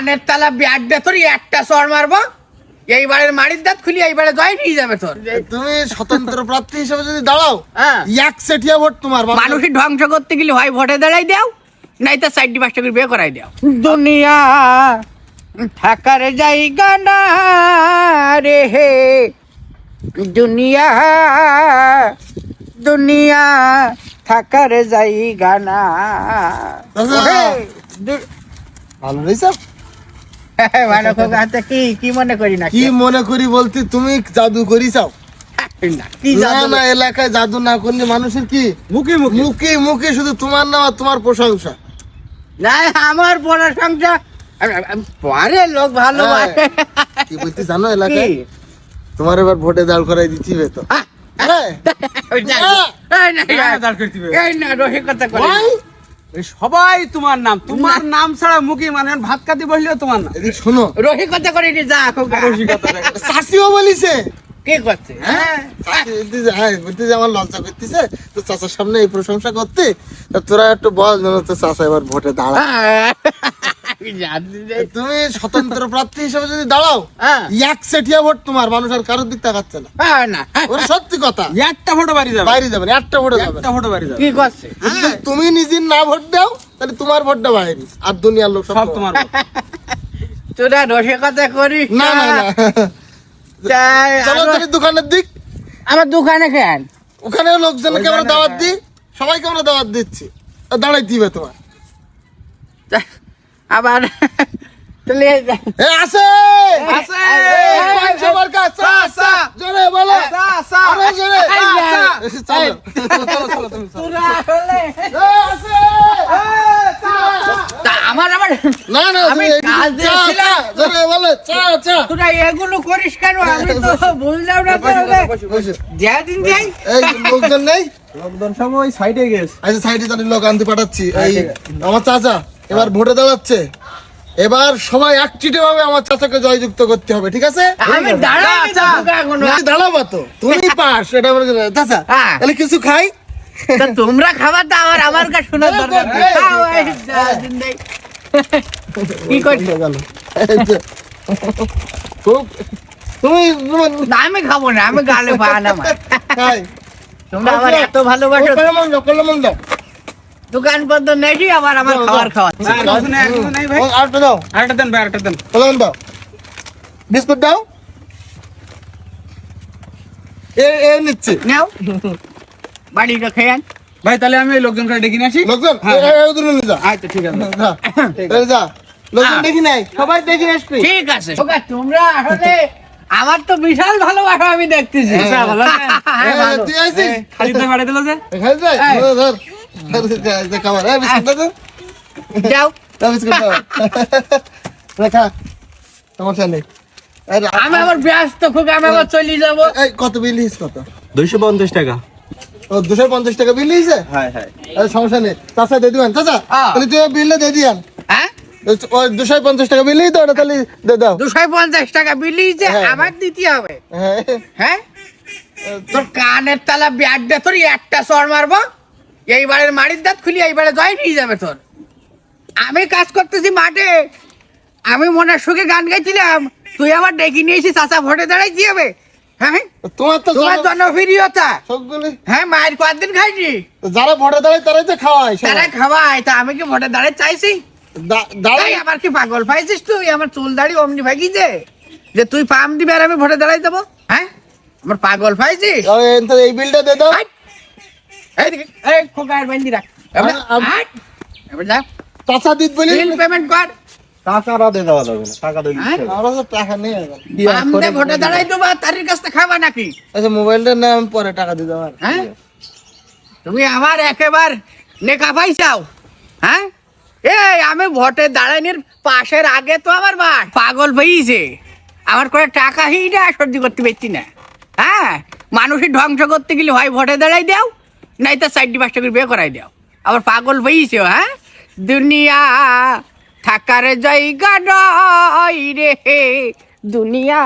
কানের তালা ব্যাট দে তোর একটা চড় মারবো, এইবারের মাড়ির দাঁত খুলি এইবারে জয় নিয়ে যাবে তোর। তুমি স্বতন্ত্র প্রার্থী হিসেবে যদি দাঁড়াও, হ্যাঁ, এক সেটিয়া ভোট তোমার। মানুষের ধ্বংস করতে গেলে হয় ভোটে দাঁড়াই দাও, নাই তো সাইডটি পাঁচটা করে বিয়ে করাই দাও। দুনিয়া থাকার জায়গা না রে হে, দুনিয়া দুনিয়া থাকার জায়গা না। ভালো রয়েছে। ভালো খোকা, হাতে কি মনে করি না, কি মনে করি বলতে তুমি জাদু করি চাও কি না? না, এলাকায় জাদু না করলে মানুষের কি মুখে মুখে মুখে মুখে শুধু তোমার নাম আর তোমার প্রশংসা। না, আমার প্রশংসা পরে লোক ভালো কি বলতে জানো, এলাকায় তোমার এবার ভোটে দাঁড় করাই দিচ্ছি তো। সবাই তোমার নাম, তোমার নাম ছাড়া মুখে মানে ভাত খাতে বসলেও তোমার নাম। এদিকে শোনো, রসিকতা করে যা চাষিও বলিছে কে করছে। বলতে যে আমার লজ্জা করতেছে তো চাচার সামনে এই প্রশংসা করতে, তা তোরা একটু বল যেন তো চাচা এবার ভোটে দাঁড়া। তুমি স্বতন্ত্র প্রার্থী হিসেবে যদি দাঁড়াও, এক সেটিয়া ভোট তোমার। মানুষ আর কারোর দিক তাকাচ্ছে না। ওর সত্যি কথা, একটা ভোটে বাড়ি যাবে, বাইরে যাবেন, একটা ভোটে যাবে, একটা ভোটে বাড়ি যাবে। কি করছে যদি তুমি নিজের না ভোট দাও তাহলে তোমার ভোটটা বাইরে, আর দুনিয়ার লোক সব সব তোমার ভোট। তোরা রসিকতা করিস না না না। চলো তুমি দোকানের দিক, আমার দোকানে খেয়াল ওখানে লোকজনকে আমরা দাওয়াত দিই, সবাইকে আমরা দাওয়াত দিচ্ছি, দাঁড়াই দিবে তোমার। আবার তাহলে আছে আছে। সবার কাছে আছে, জোরে বলো, আরো জোরে। চলো চলো তুমি চলো। তোরা আসলে আছে। তা আমার না না, আমি তুমি কাজ দিয়েছিলাম। জোরে বলো, চা চা। তোরা এগুলো করিস কেন? আমি তো বুঝলাম না। দিন যাই এই লোকজন নেই, লোকজন সব ওই সাইডে গেছে। আচ্ছা সাইডে তাহলে লোক আনতে পাঠাচ্ছি। এই আমার চাচা এবার ভোটে দাঁড়াচ্ছে, এবার সবাই একচিটে ভাবে আমার চাচাকে জয়যুক্ত করতে হবে, ঠিক আছে? আমি দাঁড়াই এখনো। তুমি দাঁড়াবা তো, তুমি পাস, এটা আমার চাচা। হ্যাঁ। তাহলে কিছু খাই। তা তোমরা খাবার দাও, আমার কাছে শোনার দরকার নেই। খাও, এই দিন যাই। কি করছো? তুমি না, আমি খাবো না, আমি গালে পান আমার। খাই। তোমরা আমার এত ভালোবাসো, কলমন দাও, দোকান পর্যন্ত নেই আবার আমার খাবার খাওয়াচ্ছে। আর কিছু নেই, আর কিছু নেই ভাই। আরেকটা দাও, আরেকটা দেন ভাই, আরেকটা দেন। কলমন দাও, বিস্কুট দাও। এ নিচ্ছে নাও, বাড়িটা খেয়ে আন। ভাই তাহলে আমি ওই লোকজনকে ডেকে নিয়ে আসি। লোকজন, হ্যাঁ, ওদের নিয়ে যা। আচ্ছা ঠিক আছে। যা, এই যা, লোকজন দেখি নাই, সবাই দেখি আসবি। ঠিক আছে। তোমরা আসলে আমার তো বিশাল ভালোবাসা আমি দেখতেছি। আচ্ছা, ভালো আছেন? হ্যাঁ, ভালো। তুই আইছিস? খালি তো বাড়ি দিল যে। খাই যাই, এই। ধর, ধর, খাবার, বিস্কুট দাও তো। যাও, দাও বিস্কুট দাও। রেখা, সমস্যা নেই। আমি আবার ব্যস্ত, খুব আমি আবার চলে যাবো। এই কত বিল হিস কত? 250 টাকা। ও 250 টাকা বিল হিসে? হ্যাঁ হ্যাঁ। আরে সমস্যা নেই, চাচা দিয়ে দিবেন। চাচা তাহলে তুই বিলটা দিয়ে দিয়ান। হ্যাঁ, ওই 250 টাকা বিলই তো, ওটা তাহলে দিয়ে দাও। 250 টাকা বিলি যে হ্যাঁ। আমার দিতে হবে। হ্যাঁ, হ্যাঁ, তোর কানের তালা ব্যাট দে তোর একটা চড় মারবো, এইবারের মাড়ির দাঁত খুলি এইবারে জয় নিয়ে যাবে তোর। আমি কাজ করতেছি মাঠে, আমি মনের সুখে গান গাইছিলাম, তুই আবার ডেকে নিয়েছিস চাচা ভোটে দাঁড়াই কি হবে? হ্যাঁ, তোমার তো তোমার জনপ্রিয়তা। সবগুলি হ্যাঁ, মায়ের কয়েকদিন খাইনি, যারা ভোটে দাঁড়ায় তারাই তো খাওয়ায় সবাই। তারা খাওয়ায়, তা আমি কি ভোটে দাঁড়াই চাইছি? দাঁড়াই এই আমার কি পাগল পাইছিস তুই? আমার চুল দাড়ি অমনি ভাগিছে যে তুই পাম দিবে আর আমি ভোটে দাঁড়াই দেবো? হ্যাঁ, আমার পাগল পাইছিস? এই বিলটা দিয়ে দাও। হাট! এইদিকে, এই খোকার বান্দি রাখ। এবার হাট! এবার যা, চাচা দিত বলি বিল পেমেন্ট কর। টাকাটা দিয়ে দেওয়া যাবে না, টাকা দিয়ে হ্যাঁ? আমরা তো টাকা নেই এখন। পাম দিয়ে ভোটে দাঁড়াই দেবো আর তারির কাছ থেকে খাবা নাকি? আচ্ছা মোবাইলটার নাম পরে টাকা দিয়ে দাও। হ্যাঁ, তুমি আমার একেবার নেকা পাইছাও। হ্যাঁ, এই আমি ভোটে দাঁড়ানির পাশের আগে তো আমার বাট পাগল হয়েছে, আমার করে টাকা হিটা সহ্য করতে পারছি না। হ্যাঁ, মানুষের ধ্বংস করতে গেলে হয় ভোটে দাঁড়াই দাও, নাই তো সাইডটি পাঁচটা করে বিয়ে করাই দাও। আবার পাগল হয়েছে। হ্যাঁ, দুনিয়া থাকার জায়গা নয় রে, দুনিয়া